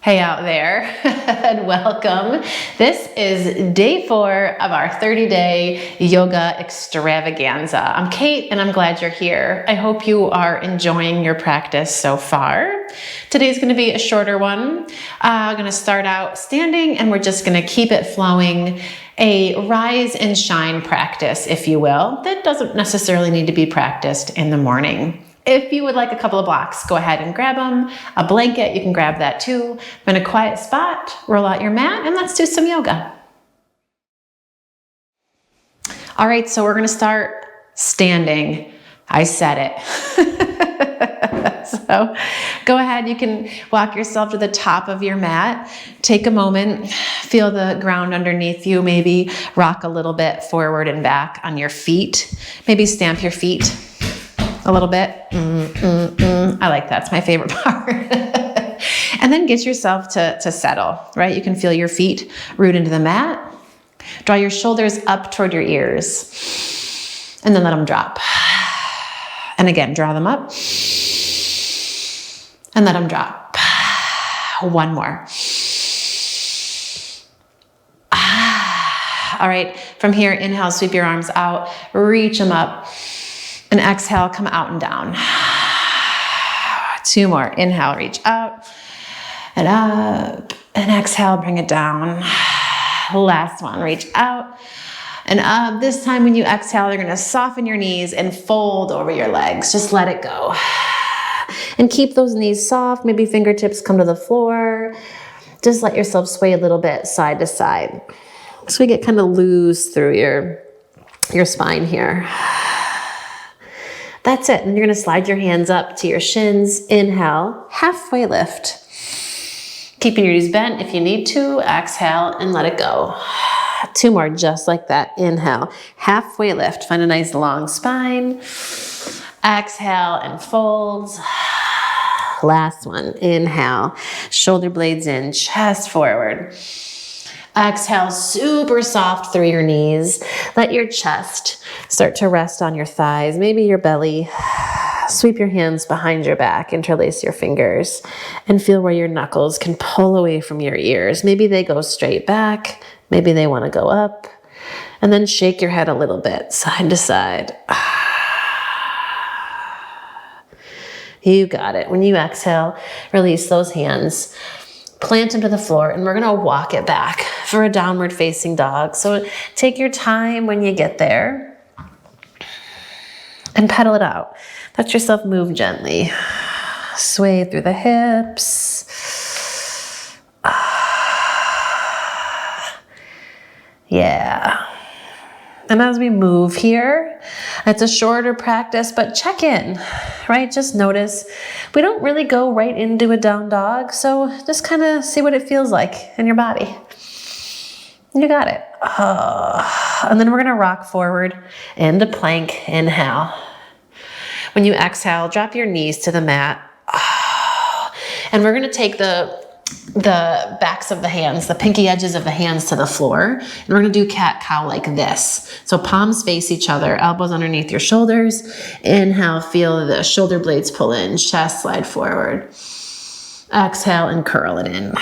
Hey out there, and welcome. This is day 4 of our 30-day yoga extravaganza. I'm Kate, and I'm glad you're here. I hope you are enjoying your practice so far. Today's going to be a shorter one. I'm going to start out standing, and we're just going to keep it flowing. A rise and shine practice, if you will, that doesn't necessarily need to be practiced in the morning. If you would like a couple of blocks, go ahead and grab them. A blanket, you can grab that too. In a quiet spot, roll out your mat, and let's do some yoga. All right, so we're gonna start standing. I said it. So go ahead, you can walk yourself to the top of your mat. Take a moment, feel the ground underneath you, maybe rock a little bit forward and back on your feet. Maybe stamp your feet a little bit. I like that. It's my favorite part. And then get yourself to settle, right? You can feel your feet root into the mat. Draw your shoulders up toward your ears. And then let them drop. And again, draw them up. And let them drop. One more. All right. From here, inhale, sweep your arms out. Reach them up. And exhale, come out and down. 2 more. Inhale, reach out and up. And exhale, bring it down. Last one, reach out and up. This time when you exhale, you're going to soften your knees and fold over your legs. Just let it go. And keep those knees soft. Maybe fingertips come to the floor. Just let yourself sway a little bit side to side. So we get kind of loose through your spine here. That's it. And you're going to slide your hands up to your shins. Inhale, halfway lift. Keeping your knees bent if you need to. Exhale and let it go. 2 more just like that. Inhale, halfway lift. Find a nice long spine. Exhale and fold. Last one. Inhale, shoulder blades in, chest forward. Exhale, super soft through your knees. Let your chest start to rest on your thighs, maybe your belly. Sweep your hands behind your back, interlace your fingers, and feel where your knuckles can pull away from your ears. Maybe they go straight back, maybe they want to go up. And then shake your head a little bit, side to side. You got it. When you exhale, release those hands. Plant them to the floor, and we're going to walk it back for a downward facing dog. So take your time when you get there and pedal it out. Let yourself move gently. Sway through the hips. Yeah. And as we move here, it's a shorter practice, but check in, right? Just notice. We don't really go right into a down dog, so just kind of see what it feels like in your body. You got it. And then we're going to rock forward into plank. Inhale. When you exhale, drop your knees to the mat. And we're going to take the backs of the hands, the pinky edges of the hands to the floor. And we're going to do cat-cow like this. So palms face each other, elbows underneath your shoulders. Inhale, feel the shoulder blades pull in, chest slide forward. Exhale and curl it in.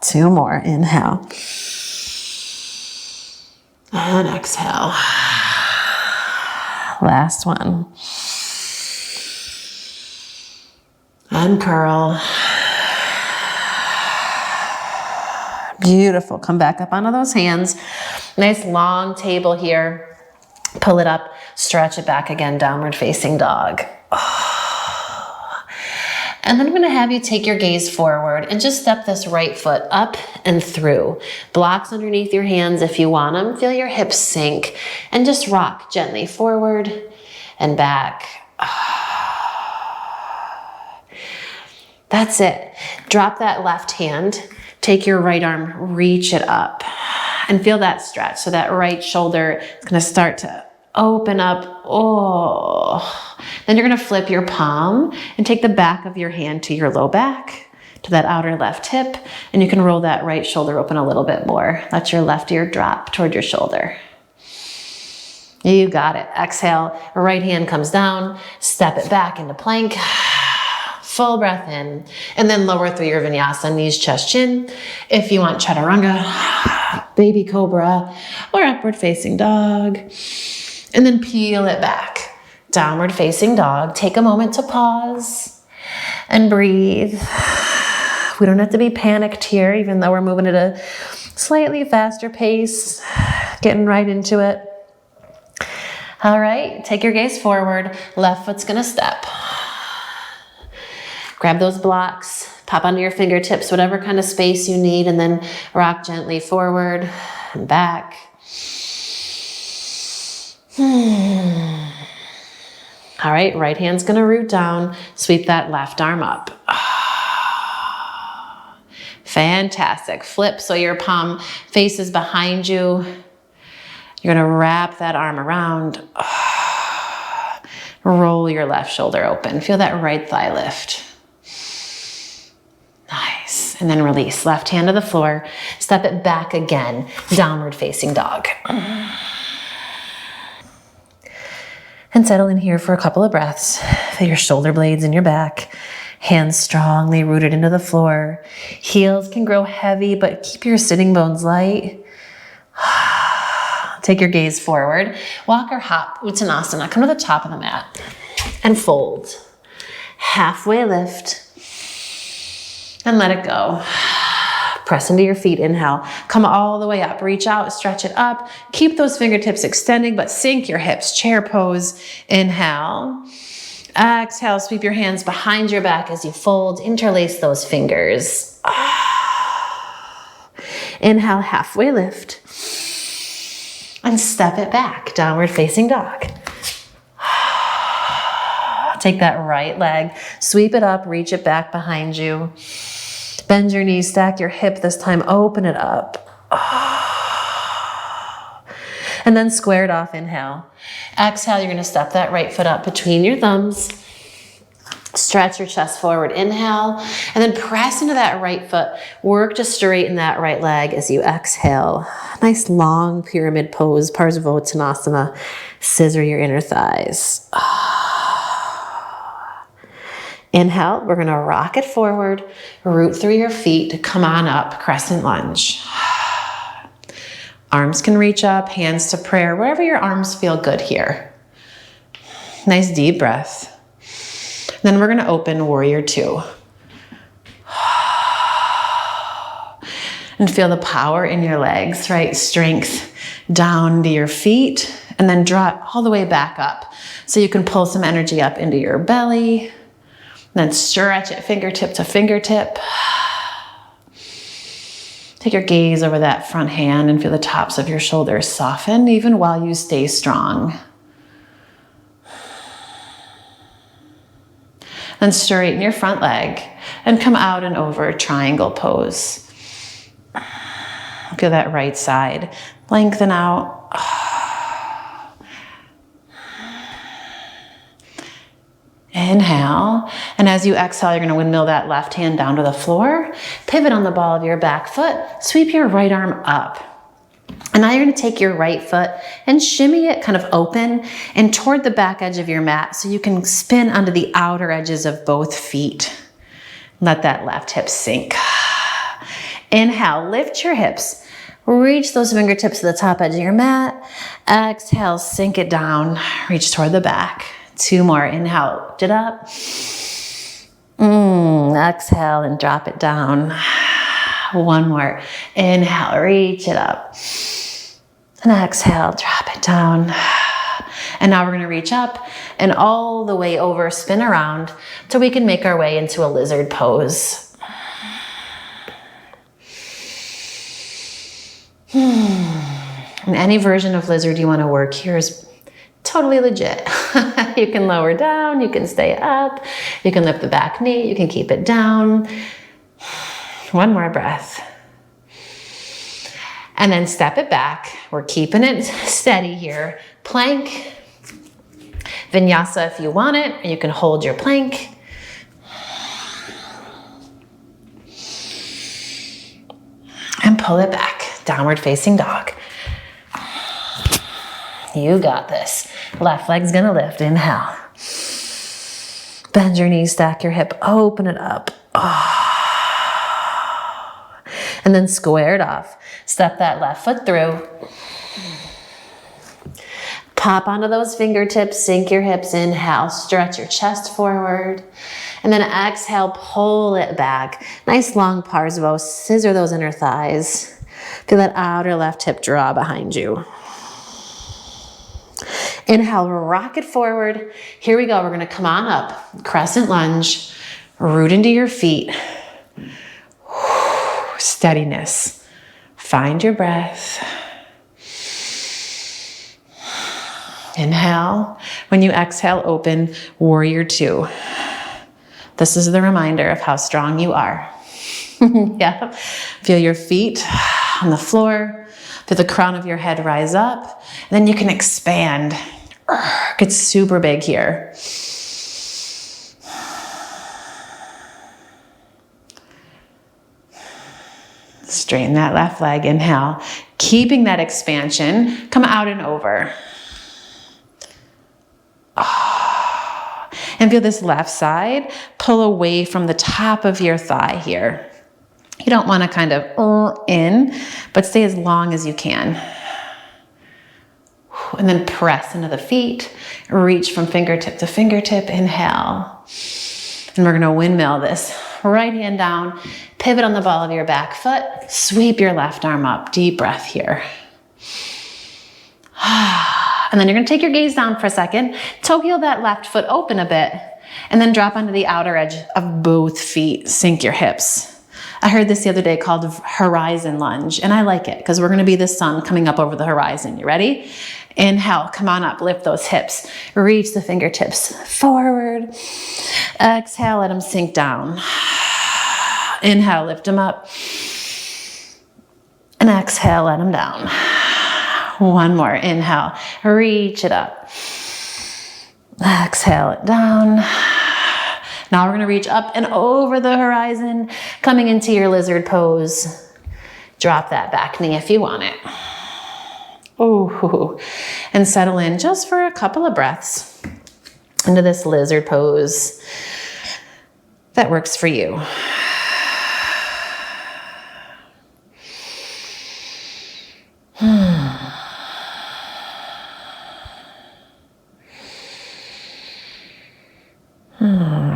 2 more. Inhale. And exhale. Last one. And curl. Beautiful. Come back up onto those hands. Nice long table here. Pull it up, stretch it back again, downward facing dog. And then I'm going to have you take your gaze forward and just step this right foot up and through. Blocks underneath your hands if you want them. Feel your hips sink and just rock gently forward and back. That's it. Drop that left hand. Take your right arm, reach it up, and feel that stretch. So that right shoulder is going to start to open up. Then you're going to flip your palm and take the back of your hand to your low back, to that outer left hip, and you can roll that right shoulder open a little bit more. Let your left ear drop toward your shoulder. You got it. Exhale, right hand comes down, step it back into plank. Full breath in, and then lower through your vinyasa, knees, chest, chin. If you want chaturanga, baby cobra, or upward facing dog. And then peel it back. Downward facing dog. Take a moment to pause and breathe. We don't have to be panicked here, even though we're moving at a slightly faster pace, getting right into it. All right, take your gaze forward. Left foot's gonna step. Grab those blocks, pop onto your fingertips, whatever kind of space you need, and then rock gently forward and back. All right, right hand's gonna root down, sweep that left arm up. Fantastic. Flip so your palm faces behind you. You're gonna wrap that arm around. Roll your left shoulder open. Feel that right thigh lift. Nice. And then release. Left hand to the floor. Step it back again. Downward facing dog. And settle in here for a couple of breaths. Feel your shoulder blades in your back. Hands strongly rooted into the floor. Heels can grow heavy, but keep your sitting bones light. Take your gaze forward. Walk or hop, Uttanasana. Come to the top of the mat and fold. Halfway lift and let it go. Press into your feet, inhale. Come all the way up, reach out, stretch it up. Keep those fingertips extending, but sink your hips. Chair pose, inhale. Exhale, sweep your hands behind your back as you fold. Interlace those fingers. Inhale, halfway lift. And step it back, downward facing dog. Take that right leg, sweep it up, reach it back behind you. Bend your knees, stack your hip this time, open it up. And then square it off, inhale. Exhale, you're gonna step that right foot up between your thumbs. Stretch your chest forward, inhale, and then press into that right foot. Work to straighten that right leg as you exhale. Nice long pyramid pose, Parsvottanasana. Scissor your inner thighs. Inhale, we're gonna rock it forward, root through your feet, come on up, crescent lunge. Arms can reach up, hands to prayer, wherever your arms feel good here. Nice deep breath. Then we're gonna open warrior two. And feel the power in your legs, right? Strength down to your feet, and then draw it all the way back up. So you can pull some energy up into your belly, then stretch it fingertip to fingertip. Take your gaze over that front hand and feel the tops of your shoulders soften, even while you stay strong. Then straighten your front leg and come out and over triangle pose. Feel that right side lengthen out. Inhale, and as you exhale, you're gonna windmill that left hand down to the floor, pivot on the ball of your back foot, sweep your right arm up. And now you're gonna take your right foot and shimmy it kind of open and toward the back edge of your mat so you can spin onto the outer edges of both feet. Let that left hip sink. Inhale, lift your hips. Reach those fingertips to the top edge of your mat. Exhale, sink it down. Reach toward the back. Two more. Inhale, lift it up. Exhale and drop it down. One more. Inhale, reach it up. And exhale, drop it down. And now we're gonna reach up and all the way over, spin around so we can make our way into a lizard pose. And any version of lizard you wanna work here is totally legit. You can lower down, you can stay up, you can lift the back knee, you can keep it down. One more breath. And then step it back. We're keeping it steady here. Plank. Vinyasa if you want it, or you can hold your plank. And pull it back. Downward facing dog. You got this. Left leg's gonna lift. Inhale. Bend your knees, stack your hip, open it up. And then square it off. Step that left foot through. Pop onto those fingertips, sink your hips, inhale, stretch your chest forward. And then exhale, pull it back. Nice long Parsvo, scissor those inner thighs. Feel that outer left hip draw behind you. Inhale, rock it forward. Here we go, we're gonna come on up. Crescent lunge, root into your feet. Steadiness. Find your breath. Inhale. When you exhale, open, warrior two. This is the reminder of how strong you are. Yeah. Feel your feet on the floor. Feel the crown of your head rise up. And then you can expand. Get super big here. Straighten that left leg. Inhale. Keeping that expansion. Come out and over. And feel this left side pull away from the top of your thigh here. You don't want to kind of in, but stay as long as you can. And then press into the feet. Reach from fingertip to fingertip. Inhale. And we're going to windmill this. Right hand down. Pivot on the ball of your back foot. Sweep your left arm up. Deep breath here. And then you're gonna take your gaze down for a second, toe heel that left foot open a bit, and then drop onto the outer edge of both feet, sink your hips. I heard this the other day called horizon lunge, and I like it because we're gonna be the sun coming up over the horizon. You ready? Inhale, come on up, lift those hips. Reach the fingertips forward. Exhale, let them sink down. Inhale, lift them up. And exhale, let them down. One more, inhale, reach it up. Exhale it down. Now we're gonna reach up and over the horizon, coming into your lizard pose. Drop that back knee if you want it. Ooh, and settle in just for a couple of breaths into this lizard pose that works for you.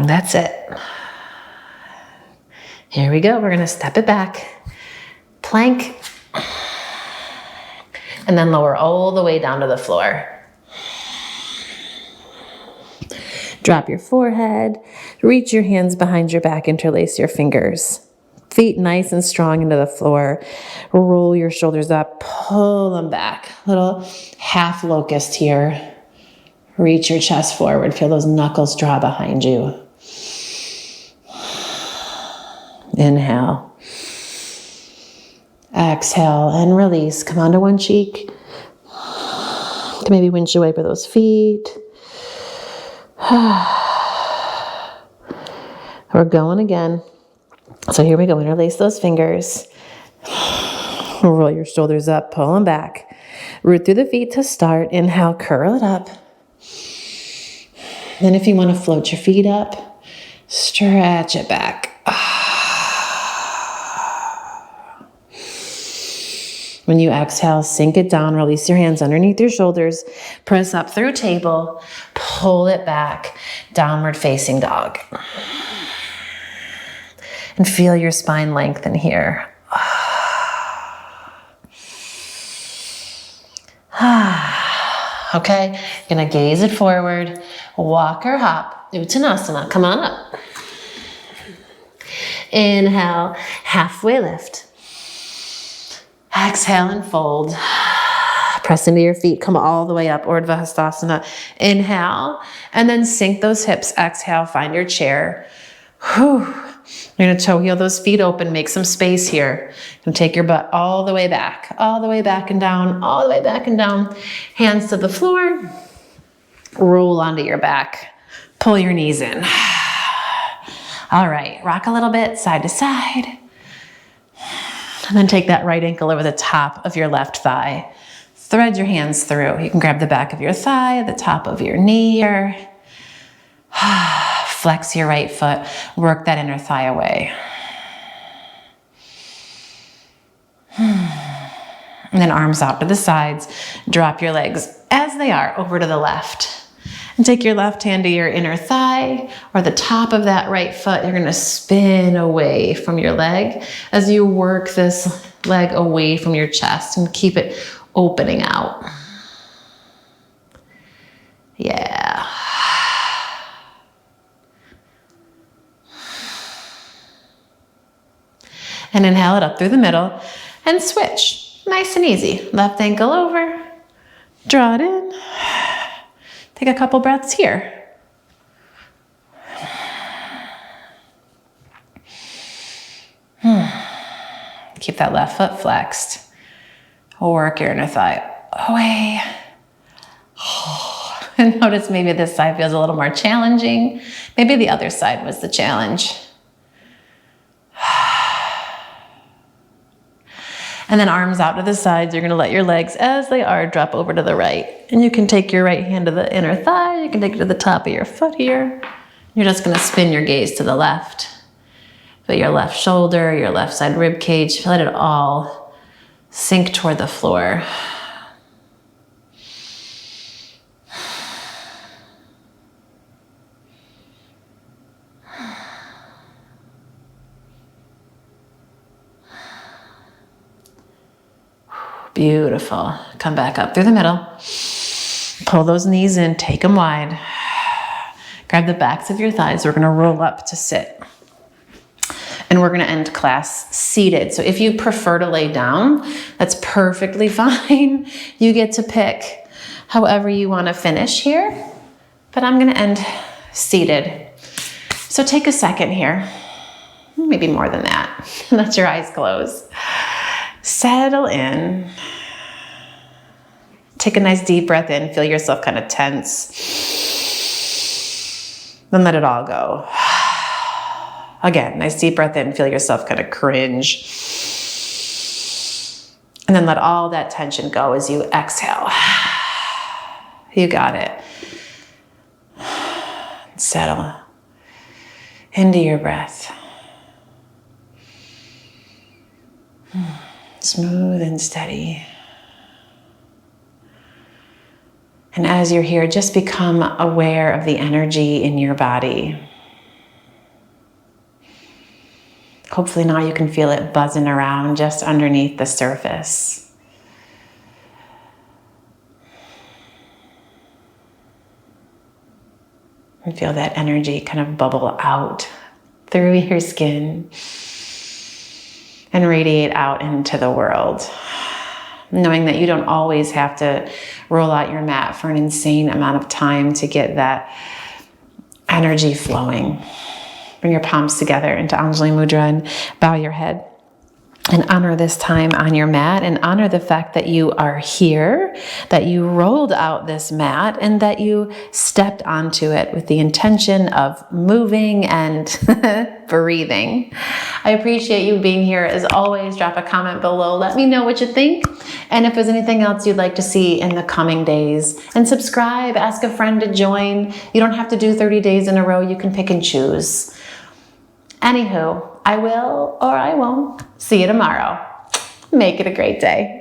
That's it. Here we go. We're going to step it back. Plank. And then lower all the way down to the floor. Drop your forehead. Reach your hands behind your back. Interlace your fingers. Feet nice and strong into the floor. Roll your shoulders up. Pull them back. Little half locust here. Reach your chest forward. Feel those knuckles draw behind you. Inhale. Exhale and release. Come onto one cheek. Maybe windshield wiper those feet. We're going again. So here we go. Interlace those fingers. Roll your shoulders up. Pull them back. Root through the feet to start. Inhale. Curl it up. Then if you want to float your feet up, stretch it back. When you exhale, sink it down, release your hands underneath your shoulders, press up through table, pull it back, downward facing dog. And feel your spine lengthen here. Okay, you're gonna gaze it forward, walk or hop, Uttanasana, come on up. Inhale, halfway lift. Exhale and fold. Press into your feet, come all the way up, Urdhva Hastasana. Inhale, and then sink those hips. Exhale, find your chair. Whew. You're gonna toe heel those feet open, make some space here. You're gonna take your butt all the way back and down, all the way back and down. Hands to the floor. Roll onto your back. Pull your knees in. All right, rock a little bit, side to side. And then take that right ankle over the top of your left thigh. Thread your hands through. You can grab the back of your thigh, the top of your knee here. Flex your right foot, work that inner thigh away. And then arms out to the sides, drop your legs as they are over to the left. And take your left hand to your inner thigh or the top of that right foot. You're gonna spin away from your leg as you work this leg away from your chest and keep it opening out. Yeah. And inhale it up through the middle and switch. Nice and easy. Left ankle over, draw it in. Take a couple breaths here. Keep that left foot flexed. Work your inner thigh away. And notice maybe this side feels a little more challenging. Maybe the other side was the challenge. And then arms out to the sides. You're gonna let your legs as they are drop over to the right. And you can take your right hand to the inner thigh. You can take it to the top of your foot here. You're just gonna spin your gaze to the left. Feel your left shoulder, your left side rib cage. Let it all sink toward the floor. Beautiful. Come back up through the middle. Pull those knees in, take them wide. Grab the backs of your thighs. We're gonna roll up to sit. And we're gonna end class seated. So if you prefer to lay down, that's perfectly fine. You get to pick however you wanna finish here, but I'm gonna end seated. So take a second here, maybe more than that. Let your eyes close. Settle in. Take a nice deep breath in. Feel yourself kind of tense. Then let it all go. Again, nice deep breath in. Feel yourself kind of cringe. And then let all that tension go as you exhale. You got it. Settle into your breath. Smooth and steady. And as you're here, just become aware of the energy in your body. Hopefully now you can feel it buzzing around just underneath the surface. And feel that energy kind of bubble out through your skin and radiate out into the world. Knowing that you don't always have to roll out your mat for an insane amount of time to get that energy flowing. Bring your palms together into Anjali Mudra and bow your head. And honor this time on your mat and honor the fact that you are here, that you rolled out this mat and that you stepped onto it with the intention of moving and breathing. I appreciate you being here. As always, drop a comment below. Let me know what you think and if there's anything else you'd like to see in the coming days. And subscribe, ask a friend to join. You don't have to do 30 days in a row. You can pick and choose. Anywho, I will or I won't. See you tomorrow. Make it a great day.